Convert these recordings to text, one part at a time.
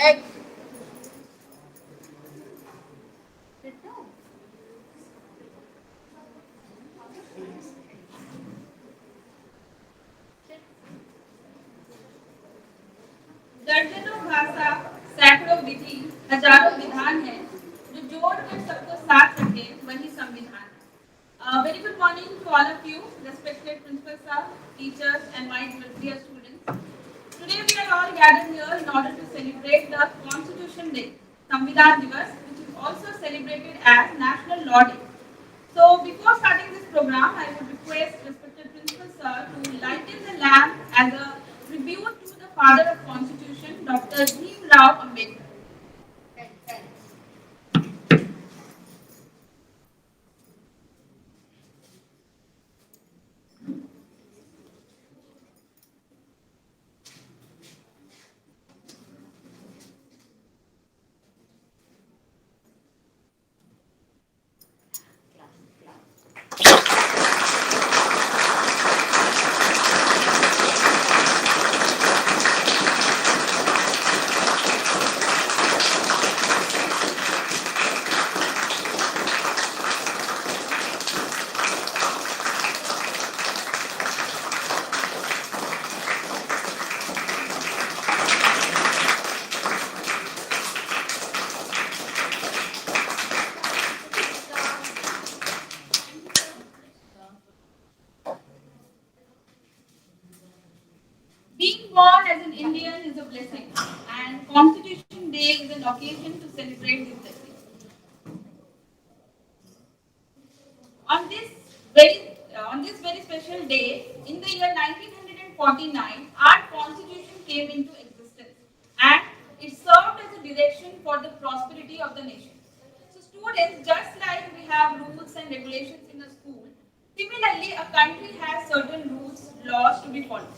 Egg. दर्जनों भाषा, सैकड़ों विधि, हजारों विधान है जो जोड़कर सबको साथ रखे वही संविधान है। Very good morning to all of you, respected principal sir, teachers, and my dear students. Today we are all gathered here in order to celebrate the Constitution Day, Samvidhan Divas, which is also celebrated as National Law Day. So before starting this program, I would request respected principal sir to lighten the lamp as a tribute to the father of Constitution, Dr. Bhim Rao Ambedkar. Being born as an Indian is a blessing, and Constitution Day is an occasion to celebrate this blessing. On this very special day, in the year 1949, our Constitution came into existence, and it served as a direction for the prosperity of the nation. So, students, just like we have rules and regulations in a school, similarly, a country has certain rules, laws to be followed.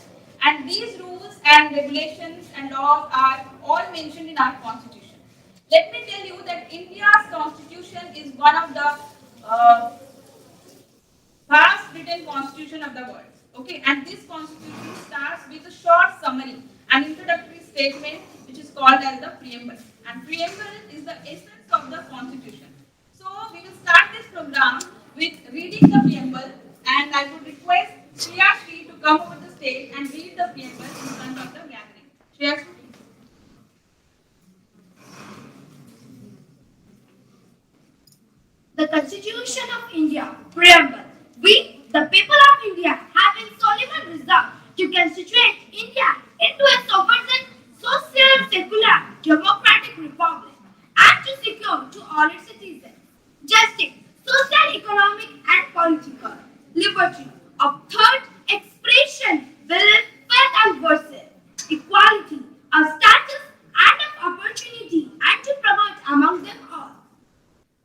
And these rules and regulations and laws are all mentioned in our constitution. Let me tell you that India's constitution is one of the vast written constitution of the world. Okay, and this constitution starts with a short summary, an introductory statement which is called as the preamble. And preamble is the essence of the constitution. So we will start this program with reading the preamble, and I would request Shriya Shri to come over the stage and read the preamble in front of the gathering. Shriya Shri. The Constitution of India, Preamble. We, the people of India, have in solemn resolve to constitute India into a sovereign, social, secular, democratic republic, and to secure to all its citizens justice, social, economic, and political liberty of thought, expression, belief, faith, and worship, equality of status and of opportunity, and to promote among them all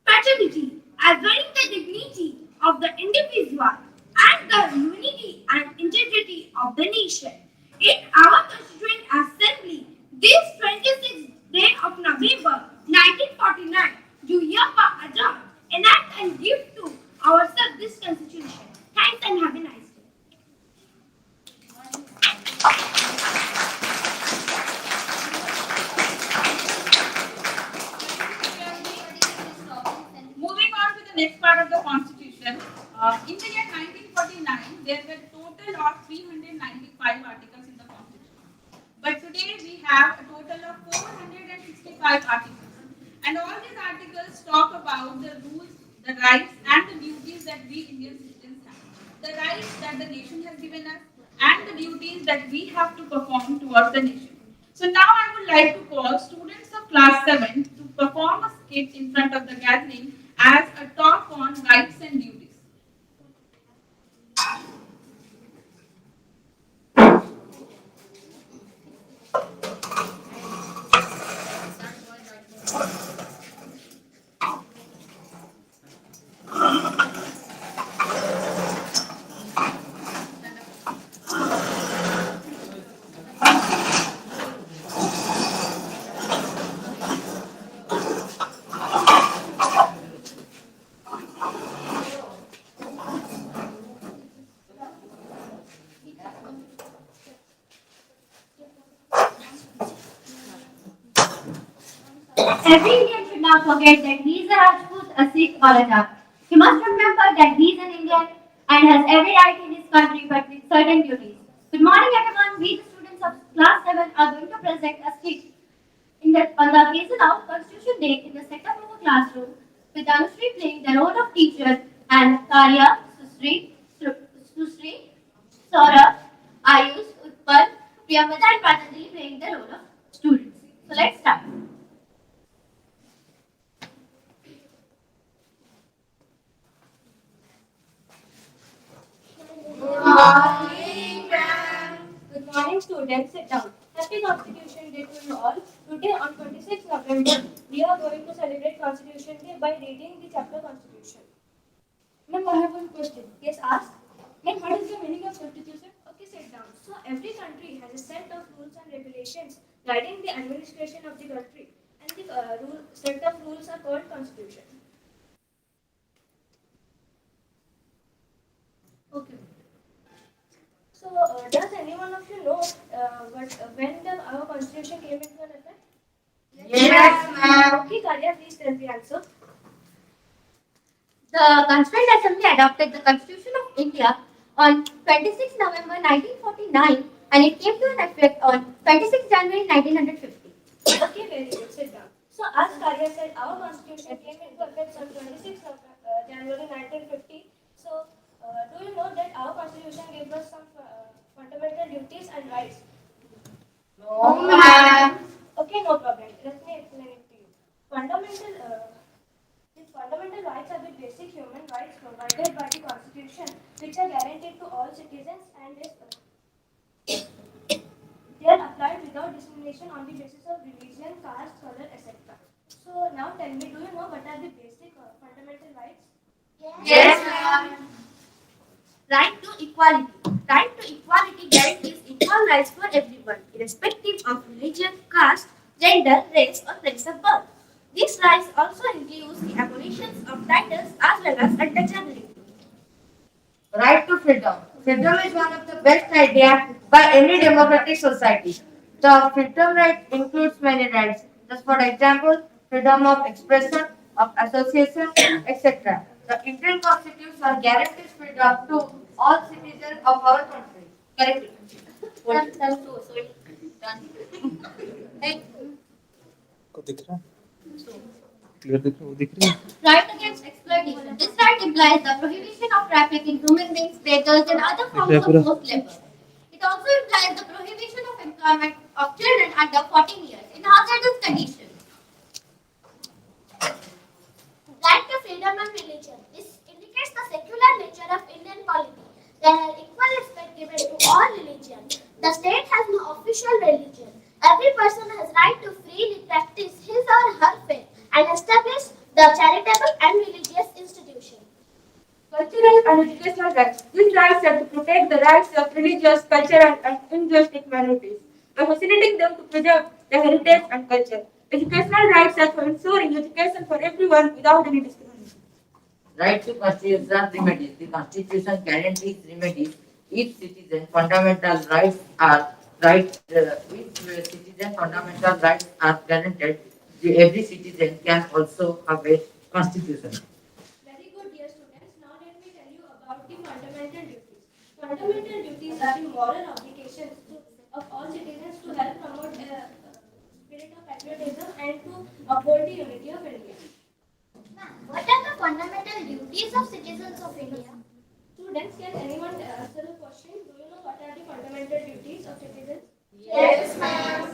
fraternity, assuring the dignity of the individual and the unity and integrity of the nation. In our Constituent Assembly, this 26th day of November 1949, do hereby adopt, enact, and give to ourselves this Constitution. Thanks and have a nice day. Moving on to the next part of the Constitution, in the year 1949, there were total of 395 articles in the Constitution. But today we have a total of 465 articles. And all these articles talk about the rules, the rights, and the duties that we Indian citizens have. The rights that the nation has given us, and the duties that we have to perform towards the nation. So now I would like to call students of class 7 to perform a skit in front of the gathering as a talk on rights and duties. Every Indian should not forget that he is a Rajput, a Sikh, or a Jain. He must remember that he is an Indian and has every right in his country but with certain duties. Good morning, everyone. We, the students of class 7, are going to present a skit on the occasion of Constitution Day in the setup of a classroom with Anushree playing the role of teacher and Karya, Susri, Saurabh, Ayush, Utpal, Priyamada and Patanjali playing the role of students. So let's start. Good morning, students. Sit down. Happy Constitution Day to you all. Today, on 26th November, we are going to celebrate Constitution Day by reading the chapter Constitution. Ma'am, I have one question. Yes, ask. Ma'am, what is the meaning of Constitution? Okay, sit down. So, every country has a set of rules and regulations guiding the administration of the country, and the set of rules are called Constitution. Okay. So, does anyone of you know when our constitution came into an effect? Yes, ma'am. Okay, Karya, please tell the answer. The Constituent Assembly adopted the Constitution of India on 26 November 1949 and it came to an effect on 26 January 1950. Okay, very good. Sit down. So, as Karya said, our constitution came into effect on 26 January 1950. So, do you know that our constitution gave us some fundamental duties and rights? No, ma'am. Okay, no problem. Let me explain it to you. These fundamental rights are the basic human rights provided by the Constitution, which are guaranteed to all citizens and they are applied without discrimination on the basis of religion, caste, color, etc. So now tell me, do you know what are the basic fundamental rights? Yes, ma'am. Right to equality. Right to equality guarantees equal rights for everyone, irrespective of religion, caste, gender, race, or place of birth. These rights also include the abolition of titles as well as untouchability. Right to freedom. Freedom is one of the best ideas by any democratic society. The freedom right includes many rights. Just for example, freedom of expression, of association, etc. The Indian Constitution guarantees freedom to all citizens of our country. Correct? को दिख रहा है clear दिख रहा है वो दिख रही है Right against exploitation. This right implies the prohibition of traffic in human beings, status, and other forms of forced labor. It also implies the prohibition of employment of children under 14 years in hazardous conditions. Right to freedom of religion. This indicates the secular nature of Indian polity. There are equal respect given to all religions. The state has no official religion. Every person has right to freely practice his or her faith and establish the charitable and religious institution. Cultural and educational rights. These rights are to protect the rights of religious, cultural, and linguistic minorities by facilitating them to preserve their heritage and culture. Educational rights are for ensuring education for everyone without any discrimination. Right to constitutional remedies. The Constitution guarantees remedies. Each citizen fundamental rights are guaranteed. Every citizen can also have a constitution. Very good, dear students. Now let me tell you about the fundamental duties. Fundamental duties are the moral obligations of all citizens to help promote spirit of patriotism and to uphold the unity of India. What are the fundamental duties of citizens of India? Students, can anyone answer the question? Do you know what are the fundamental duties of citizens? Yes, ma'am.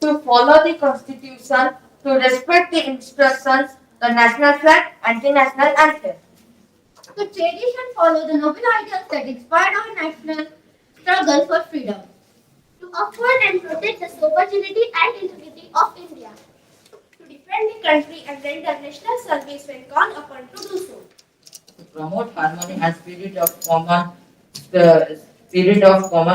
To follow the Constitution, to respect the instructions, the national flag and the national anthem. To cherish and follow the noble ideals that inspired our national struggle for freedom. To uphold and protect the sovereignty and integrity of India. To defend the country and render national service when called upon to do so. To promote harmony and spirit of common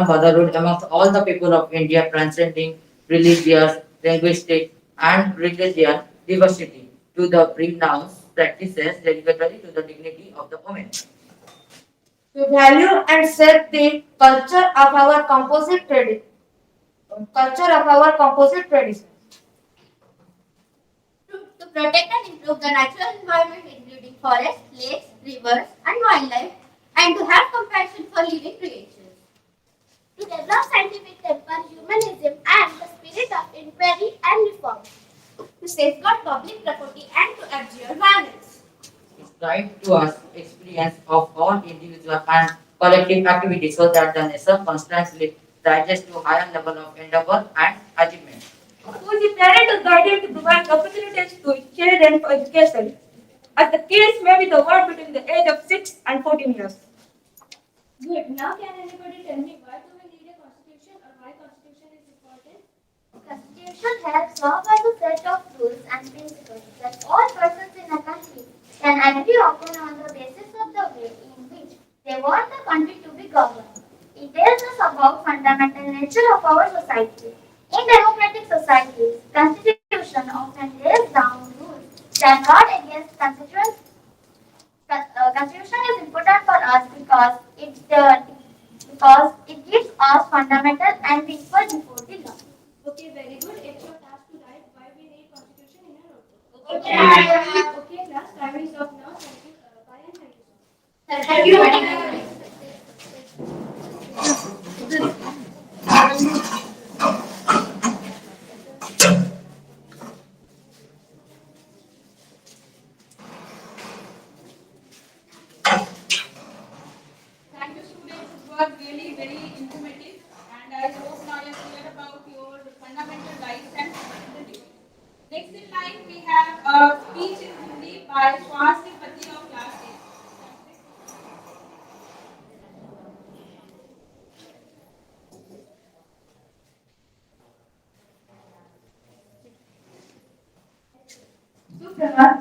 brotherhood amongst all the people of India, transcending religious, linguistic, and religion diversity. To the renounce practices derogatory to the dignity of the women. To value and set the culture of our composite traditions. protect and improve the natural environment including forests, lakes, rivers and wildlife, and to have compassion for living creatures. To develop scientific temper, humanism and the spirit of inquiry and reform. To safeguard public property and to abjure violence. It's right to us experience of all individual and collective activities so that the nation constantly rises to higher level of endeavor and achievement. Who is declared as guided to provide opportunities to children for education, as the case may be the word between the age of 6 and 14 years. Good. Now can anybody tell me why do we need a constitution or why constitution is important? Constitution helps serve as a set of rules and principles that all persons in a country can agree upon on the basis of the way in which they want the country to be governed. It tells us about fundamental nature of our society. In democratic societies, constitution often lays down rules that guard against constituents. Constitution is important for us because it gives us fundamental and equal before the law. Okay, very good. It's your task to write why we need constitution in a notebook. Okay. Okay, class. Time is up now. Thank you. Bye and thank you. Thank you very much. Thank you, students. It was really very informative, and I hope now you're clear about your fundamental rights and responsibilities. Next in line, we have a speech in Hindi by Swasti Pati of class 8. सुप्रभात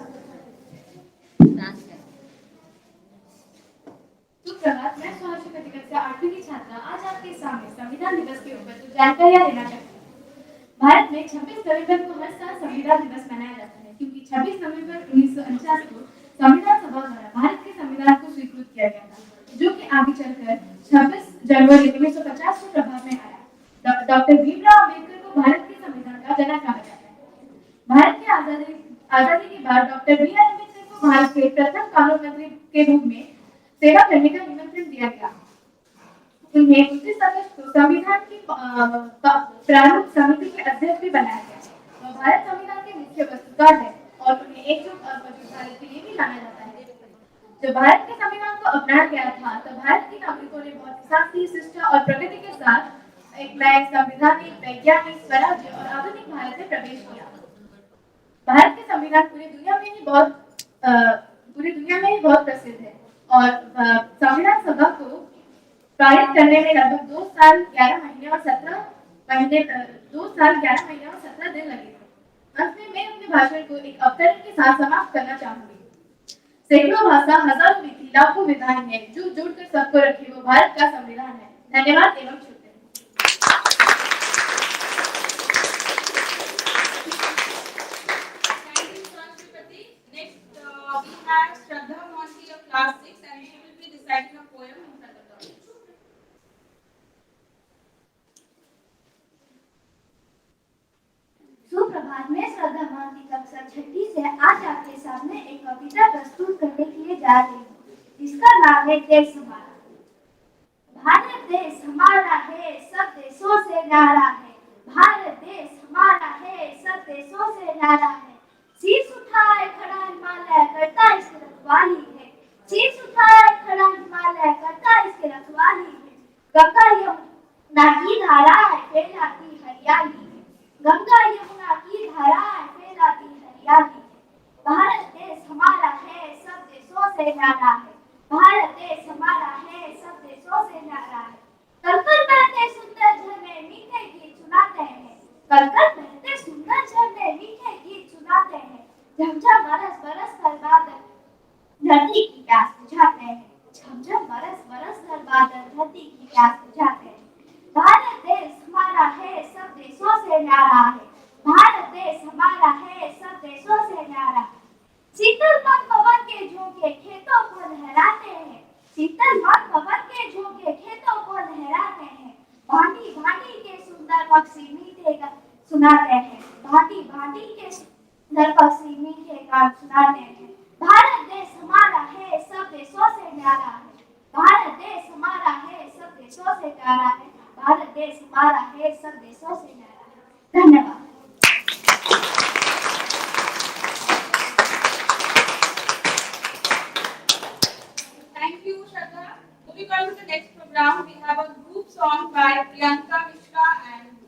सुप्रभात मैं स्वास्थ्य प्रतिगत से 8वीं की छात्रा आज आपके सामने संविधान दिवस के ऊपर कुछ जानकारियां देना चाहती हूँ। भारत में 26 नवंबर को हर साल संविधान दिवस मनाया जाता है क्योंकि 26 नवंबर 1949 को संविधान सभा द्वारा भारत के संविधान को स्वीकृत किया गया था, जो कि आगे चलकर 26 जनवरी 1950 को प्रभाव में आया। डॉक्टर भीमराव अम्बेडकर को भारत के संविधान का जनक कहा जाता है। भारत की आजादी के बाद डॉक्टर बी.आर. अम्बेडकर को भारत के प्रथम कानून मंत्री के रूप में सेवा करने का निमंत्रण दिया गया। उन्हें 29 अगस्त को संविधान की प्रारूप समिति के अध्यक्ष भी बनाया गया। भारत संविधान के मुख्य वस्तुकार है और उन्हें एकजुट और मजबूत भारत के लिए भी जाना जाता है। जब भारत के संविधान को अपनाया गया था तब भारत के नागरिकों ने बहुत शांति, शिष्टा और प्रगति के साथ एक नए संवैधानिक, वैज्ञानिक, स्वराज्य और आधुनिक भारत में प्रवेश किया। भारत के संविधान पूरी दुनिया में ही बहुत प्रसिद्ध है और संविधान सभा को पारित करने में लगभग 2 साल 11 महीने और 17 दिन लगे थे। अंत में मैं अपने भाषण को एक अवतरण के साथ समाप्त करना चाहूंगी। सैकड़ों भाषा, हजारों विधि, लाखों विधान है, जो जोड़कर सबको रखे वो भारत का संविधान है। धन्यवाद एवं शुक्रिया। We have Shraddha Monty of class 6 and she will be reciting a poem in front of the audience. सुप्रभात में श्रद्धा मानती कक्षा 6 से आज आपके सामने एक कविता प्रस्तुत करने के लिए जा रही हूँ। इसका नाम है देश हमारा। भारत देश हमारा है, सब देशों से न्यारा है। भारत देश हमारा है, सब देशों से न्यारा है। शीश उठाए खड़ा हिमालय करता इसकी रखवाली है। शीश उठाए खड़ा हिमालय करता इसकी रखवाली है। गंगा यमुना की धाराएं फैलाती हरियाली है। गंगा यमुना की धाराएं फैलाती हरियाली है। भारत देश हमारा है, सब देशों से न्यारा है। भारत देश हमारा है, सब देशों से न्यारा है। कलकल बहते सुंदर झरने मीठे गीत सुनाते हैं। कलकल बहते सुंदर झरने मीठे गीत सुनाते हैं। झमझम बरस बरस कर बादल धरती की प्यास बुझाते हैं। झमझम बरस बरस कर बादल धरती की प्यास बुझाते हैं। भारत देश हमारा है, सब देशों से न्यारा है। भारत देश हमारा है, सब देशों से न्यारा है। शीतल मन पवन के झोंके खेतों को लहराते हैं। शीतल मन पवन के झोंके खेतों को लहराते हैं। भांति भांति के सुंदर पक्षी मीठे सुनाते हैं। भांति भांति के सुंदर पक्षी मीठे गान सुनाते हैं। भारत देश हमारा है, सब देशों से न्यारा है। भारत देश हमारा है, सब देशों से प्यारा है। भारत देश हमारा है, सब देशों से न्यारा है। धन्यवाद। Thank you, Shraddha. Moving on to the next program, we have a group song by Priyanka Mishra and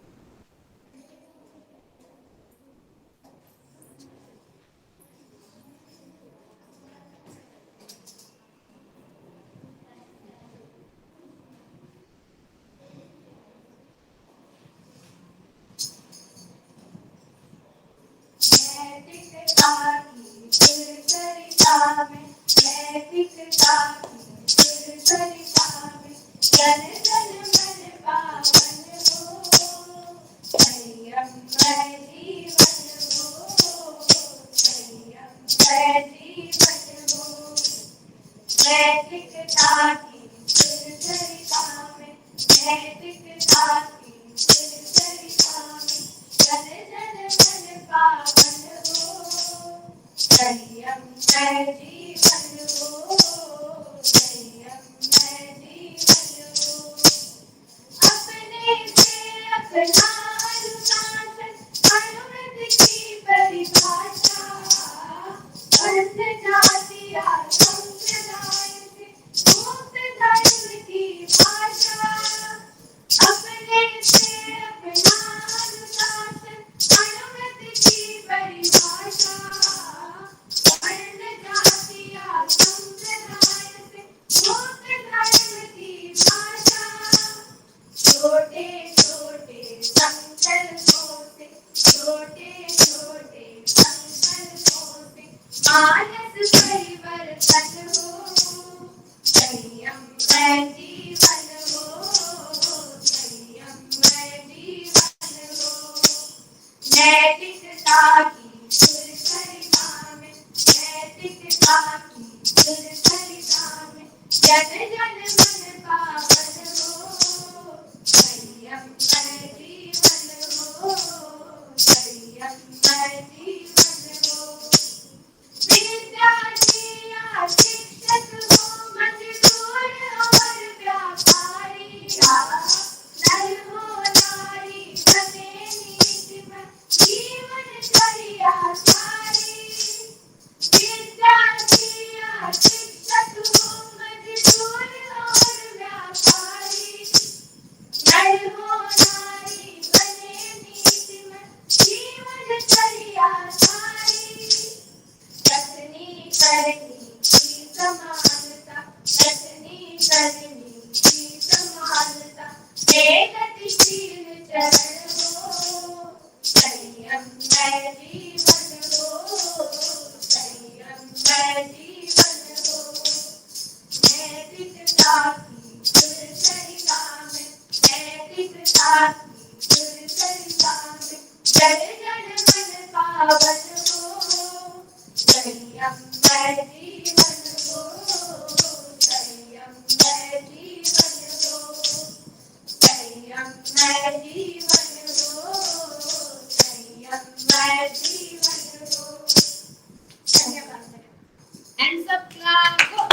Hands up, clap, go.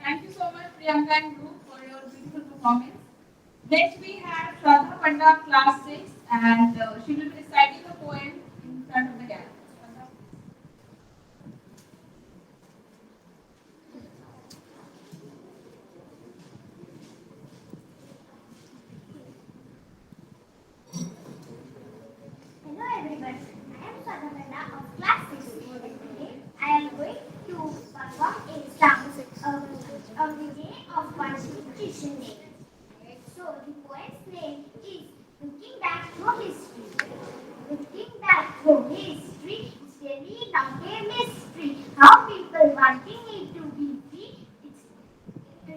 thank you so much, Priyanka and group, for your beautiful performance. Next, we have Shraddha Panda, class 6, and she will be reciting the poem in front of the gallery. Shraddha. Hello everyone, I am Sadhavana of class 6. Today I am going to perform a song of the day of Constitution Day. So the poet's name is Looking Back Through History. Looking back through history, it's really not a mystery. How people wanting it to be free, it's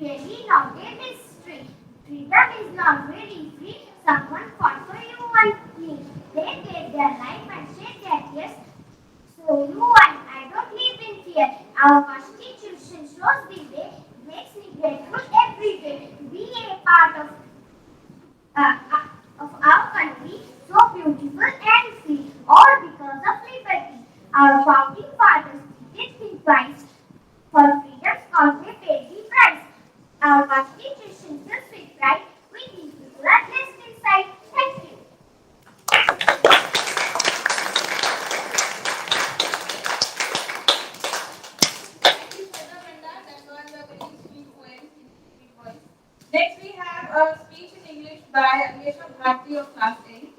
really not a mystery. Freedom is not very free. Someone fought for you and me. They gave their life and shed their tears. So you and I don't live in fear. Our constitution shows the way. part of our country so beautiful and free, all because of liberty. Our founding fathers did think twice for freedom's cause they paid the price. Our constitution will speak right. We need people are blessed inside. Thank you. Thank you, Shweta Manda. That was a very sweet poem in sweet voice. Next, we have a speech in English by Angesha Bharti of Class 8.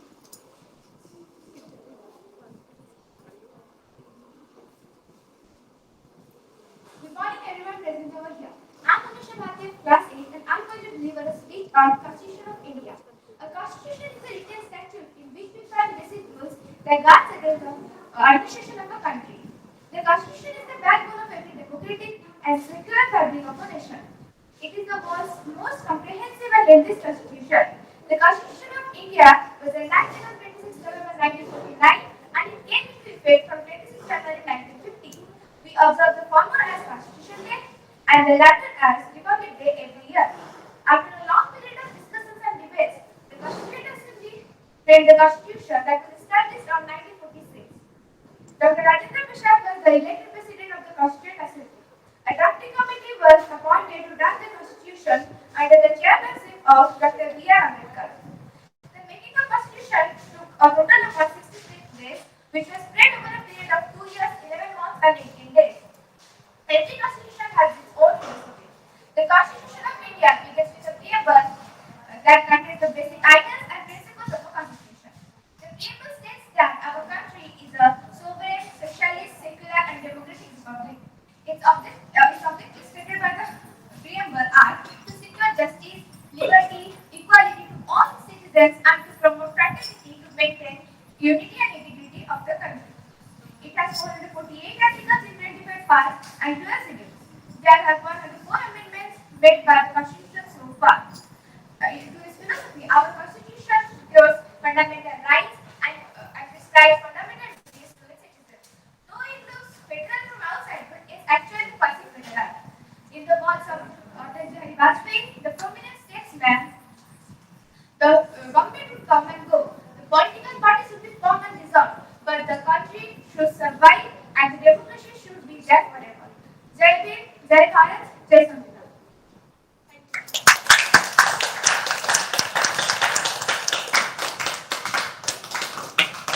Good morning, everyone present over here. I'm Anusha Bhatia, class 8, and I'm going to deliver a speech on Constitution of India. A constitution is a written statute in which we find basic rules that guard against the administration of a country. The constitution is the backbone of every democratic and secular fabric of a nation. It is the world's most comprehensive and lengthy constitution. The Constitution of India was enacted on 26 November 1949 and it came into effect from 26 January 1950. We observe the former as Constitution Day and the latter as Republic Day every year. After a long period of discussions and debates, the Constituent Assembly framed the Constitution that was established on 1946. Dr. Rajendra Prasad was the elected president of the Constituent Assembly. A drafting committee was appointed to draft the Constitution under the chairmanship of Dr. B.R. Ambedkar. The making of Constitution took a total of 166 days, which was spread over a period of 2 years, 11 months, and 18 days. Every constitution has its own philosophy. The Constitution of India begins with a preamble that contains the basic ideas and principles of a constitution. The preamble states that our country is a sovereign, socialist, secular, and democratic republic. Its objectives stated by the preamble are to secure justice, liberty, equality to all citizens, and to promote fraternity to maintain unity and integrity of the country. It has 448 articles in 25 parts and 12 schedules. There have 104 amendments made by the Constitution so far. To its philosophy, our Constitution secures fundamental rights and prescribes fundamental duties to its citizens. Though it looks federal from outside, but it's actually quasi-federal. In the words of Atal Bihari Vajpayee, the prominent statesman, the government would come and go. The political parties would be formed and dissolved, but the country should survive and the democracy should be there forever. Jai Bhim, Jai Bharat, Jai Samvidhan.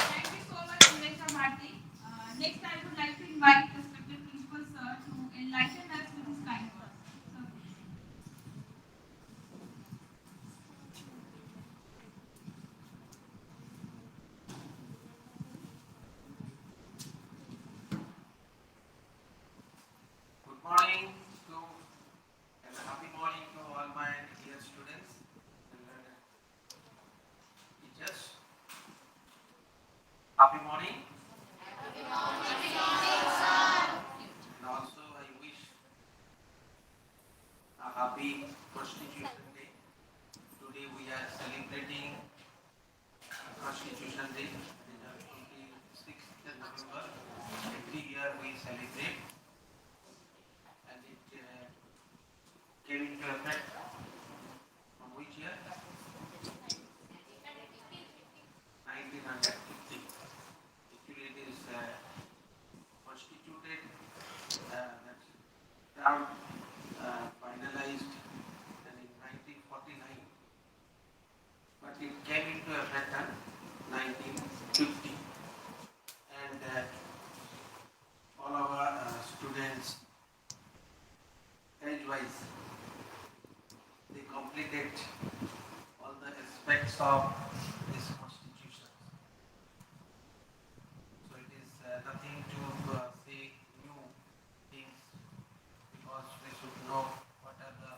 Thank you so much, Angesha Bharti. Next, I would like to invite respected principal sir to enlighten us with his kind words. Sir. Good morning to and happy morning to all my dear students and teachers. Happy morning. And also I wish a happy Constitution Day. Today we are celebrating Constitution Day. It is 26th November. Every year we celebrate. And it came into effect from which year? 1950. Actually, it is constituted, that's draft finalized in 1949, but it came into effect in 1950. And all our students age-wise, they completed all the aspects of this constitution. So it is nothing to say new things because we should know what are the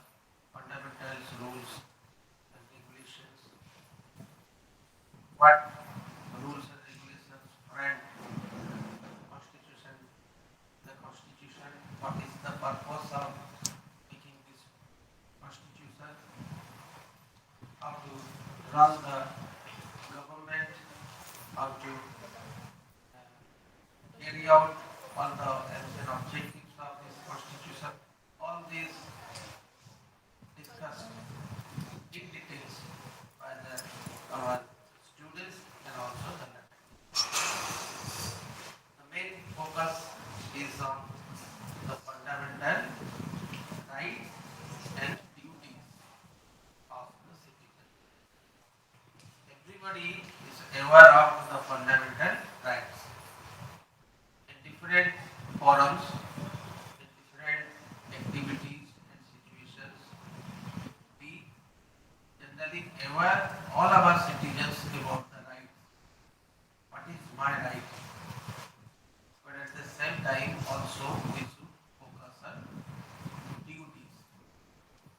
fundamentals, rules and regulations. What rules and regulations friend constitution, the constitution, what is the purpose of making this constitution, how to run the government, how to carry out all the objectives of this constitution, all these discussed. focus is on the fundamental rights and duties of the citizen. Everybody is aware of the fundamental rights. In different forums, in different activities and situations, we generally aware all our citizens about the rights. What is my right? But at the same time also we should focus on duties.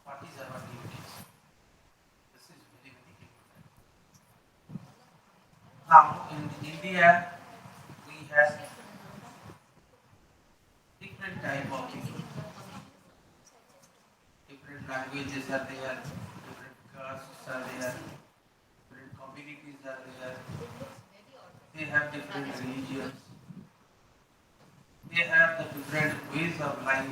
What is our duties? This is very, very important. Now in India we have different type of people. Different languages are there, different castes are there, different communities are there. They have different religions. They have the different ways of life.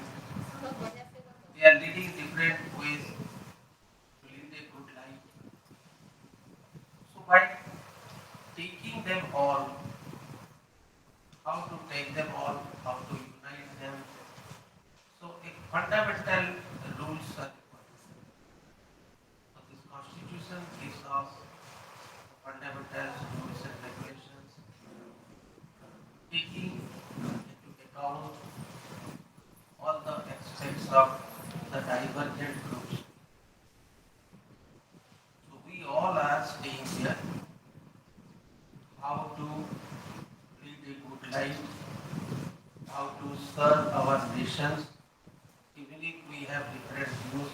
They are leading different ways to lead a good life. So by taking them all, how to take them all, how to unite them. So a fundamental rules are required. So this constitution gives us fundamental rules and regulations, taking into account all the aspects of the divergent groups. So we all are staying here. How to lead a good life, how to serve our nations, even if we have different views,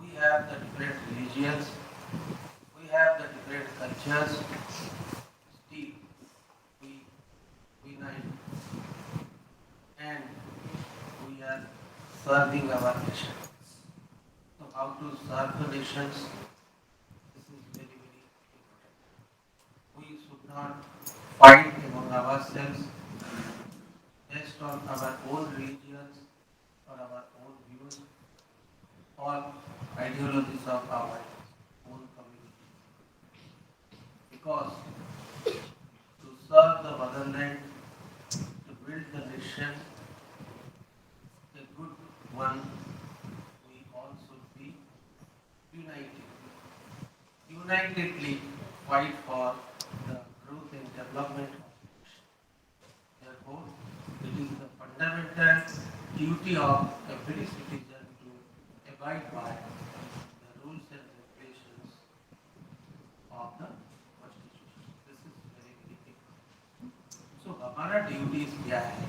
we have the different religions, we have the different cultures, still we unite and we are serving our nation. So how to serve the nations, this is very, very important. We should not fight among ourselves based on our own religions or our own views or ideologies of our own community. Because to serve the motherland, to build the nation, a good one, we all should be united. Unitedly fight for the growth and development of the nation. Therefore, it is the fundamental duty of every citizen to abide by the rules and regulations of the Constitution. This is very, very important. So, हमारा duties क्या है?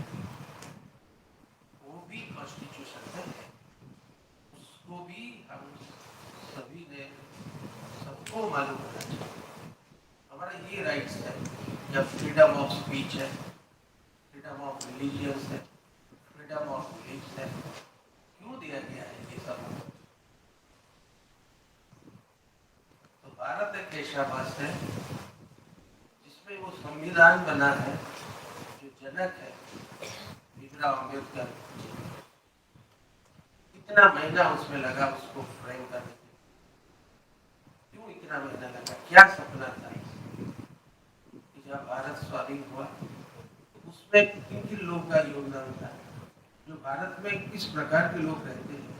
वो भी constitution में है, उसको भी हम सभी ने सबको मालूम होना चाहिए. हमारा ये राइट्स है, या फ्रीडम ऑफ स्पीच है, फ्रीडम ऑफ रिलीजियंस है, फ्रीडम ऑफ बिलीफ्स है. क्यों दिया गया है ये सब? तो भारत एक ऐसा देश है जिसमें वो संविधान बना है जो जनक है भीमराव अम्बेडकर. कितना महीना उसमें लगा उसको फ्रेम करने में? क्यों इतना महीना लगा? क्या सपना था कि जब भारत स्वाधीन हुआ तो उसमें किन किन लोगों का योगदान था? जो भारत में किस प्रकार के लोग रहते हैं,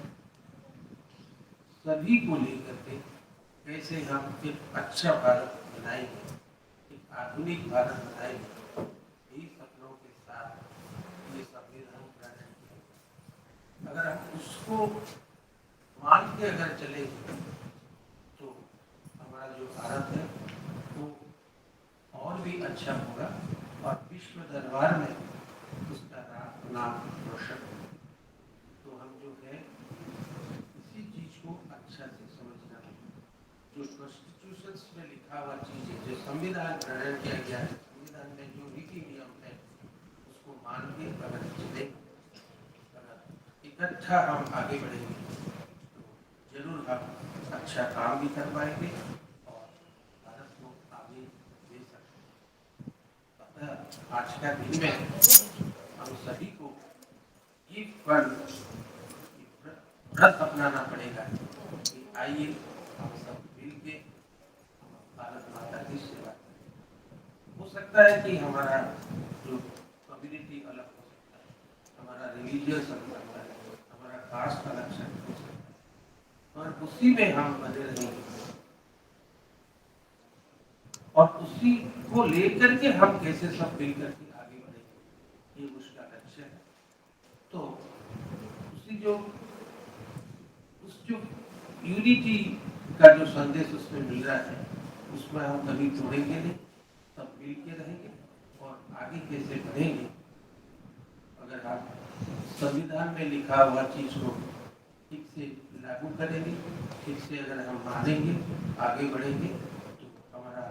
सभी को लेकर के कैसे हम एक अच्छा भारत बनाएंगे, एक आधुनिक भारत बनाएंगे, यही सपनों के साथ ये संविधान प्रणयन किया. अगर हम उसको मान के अगर चलेंगे तो हमारा जो भारत है वो और भी अच्छा होगा और विश्व दरबार में उसका नाम रोशन होगा. तो हम जो है इसी चीज को अच्छा से समझना है. जो कॉन्स्टिट्यूशन में लिखा हुआ चीज है, जो संविधान प्रणयन किया गया है, संविधान में जो नीति नियम है उसको मान के अगर चले, अगर इकट्ठा हम आगे बढ़ेंगे तो जरूर हम अच्छा काम भी कर पाएंगे और भारत को आगे ले सकते हैं. अतः आज का दिन में हम सभी को ये व्रत अपनाना पड़ेगा कि आइए हम सब मिल के भारत माता की सेवा करें. हो सकता है कि हमारा जो कम्युनिटी अलग हो सकता है, हमारा रिलीजियस अलग होता है, हमारा कास्ट अलग हो सकता है, और उसी में हम बने रहेंगे और उसी को लेकर के हम कैसे सब मिलकर के आगे बढ़ेंगे, ये उसका लक्ष्य है। तो उस जो यूनिटी का जो संदेश उसमें मिल रहा है, उसमें हम कभी तोड़ेंगे नहीं, सब मिल के रहेंगे और आगे कैसे बढ़ेंगे। अगर आप संविधान में लिखा हुआ चीज को ठीक से लागू करेंगे, ठीक से अगर हम मानेंगे, आगे बढ़ेंगे, तो हमारा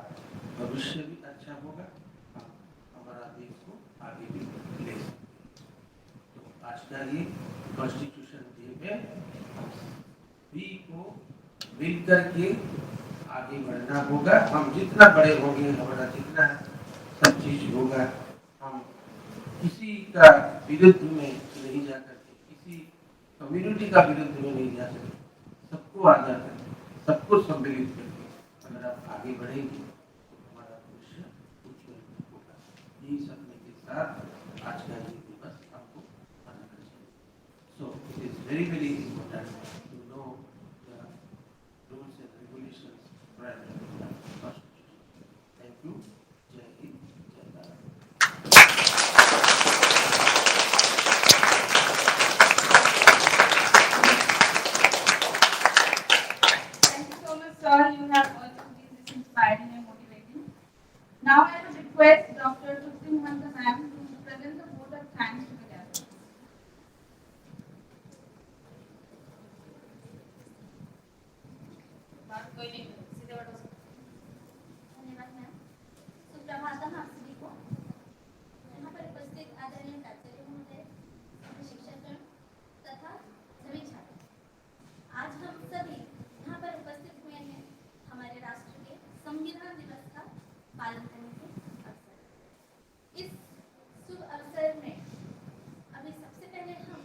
भविष्य भी अच्छा होगा, हम हमारा देश को आगे भी ले सकते हैं। तो आज का ये कॉन्स्टिट्यूशन डे में हम सभी को मिलकर के आगे बढ़ना होगा। हम जितना बड़े होंगे, हमारा जितना सब चीज होगा, हम किसी का विरुद्ध में नहीं जा सकते, किसी कम्युनिटी का विरुद्ध में नहीं जा सकते, सबको आगे करके, सबको सम्मिलित करके अगर आप आगे बढ़ेंगे तो हमारा भविष्य उज्जवल होगा। यही सपने के साथ आज का ये दिवस आपको मनाना चाहिए। So it is very very important to know the rules and regulations right in the constitution. Thank you. जय हिंद, जय Bharat. Thank you so much, sir. You have also been this inspiring and motivating. Now I would request Dr. Tupti Mahanta ma'am to present the vote of thanks to the gathering. धन्यवाद ma'am. Suprabhatam आप सभी को। यहाँ पर उपस्थित आदरणीय प्राचार्य महोदय, सभी शिक्षकगण तथा सभी छात्र, आज हम सभी यहाँ पर उपस्थित हुए हैं हमारे राष्ट्र के संविधान दिवस का पालन करने के अवसर। इस शुभ अवसर में अभी सबसे पहले हम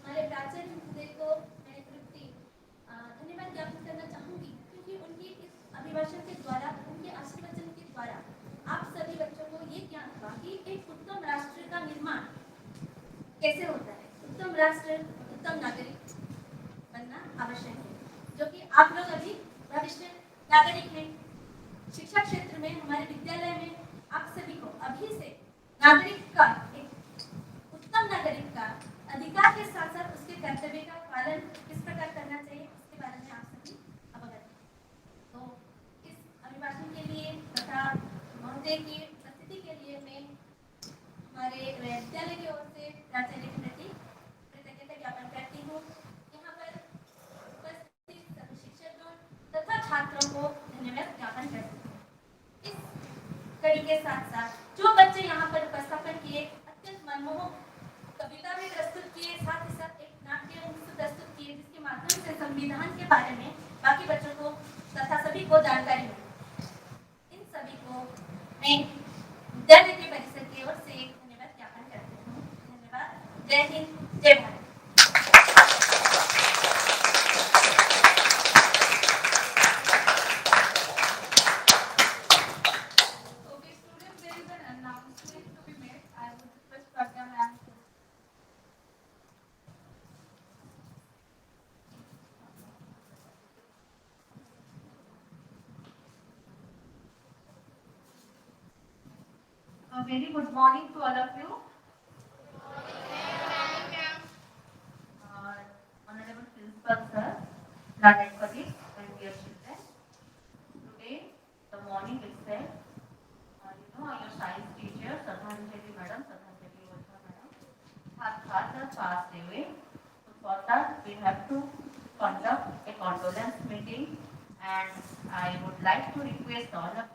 हमारे प्राचार्य महोदय को मैं तृप्ति धन्यवाद ज्ञापन करना चाहूँगी, क्योंकि उनकी इस अभिभाषण के द्वारा, उनके आशीर्वचन के द्वारा आप सभी बच्चों को ये ज्ञान हुआ कि एक उत्तम राष्ट्र का निर्माण कैसे होता है। उत्तम राष्ट्र, उत्तम नागरिक बनना आवश्यक है, जो कि आप लोग अभी भविष्य नागरिक हैं। शिक्षा क्षेत्र में, हमारे विद्यालय में आप सभी को अभी से नागरिक का, एक उत्तम नागरिक का अधिकार के साथ साथ उसके कर्तव्य का पालन किस प्रकार करना चाहिए, उसके बारे में आप सभी अवगत हैं। तो इस अभिभाषण के लिए तथा महोदय की उपस्थिति के लिए मैं हमारे विद्यालय की ओर से प्राचार्य के प्रति कृतज्ञता ज्ञापन करती हूँ। यहाँ पर उपस्थित सभी शिक्षकों तथा छात्रों को धन्यवाद ज्ञापन करती हूँ। इस कड़ी के साथ साथ जो बच्चे यहाँ पर उपस्थापन किए, अत्यंत मनमोहक कविता भी प्रस्तुत किए, साथ ही साथ एक नाट्य प्रस्तुत किए, जिसके माध्यम से संविधान के बारे में बाकी बच्चों को तथा सभी को जानकारी मिली। इन सभी को मैं विद्यालय के परिसर की ओर से एक धन्यवाद ज्ञापन करती हूँ। धन्यवाद। जय हिंद, जय Bharat. Okay, students, there is an announcement to be made. I would request Pragya ma'am to. A very good morning to all of you. Honorable Principal Sir, learned colleagues and dear children. Today, the morning itself, your science teacher, Shraddhanjali Madam, Shraddhanjali Ojha Madam, her father passed away. So for that, we have to conduct a condolence meeting, and I would like to request all of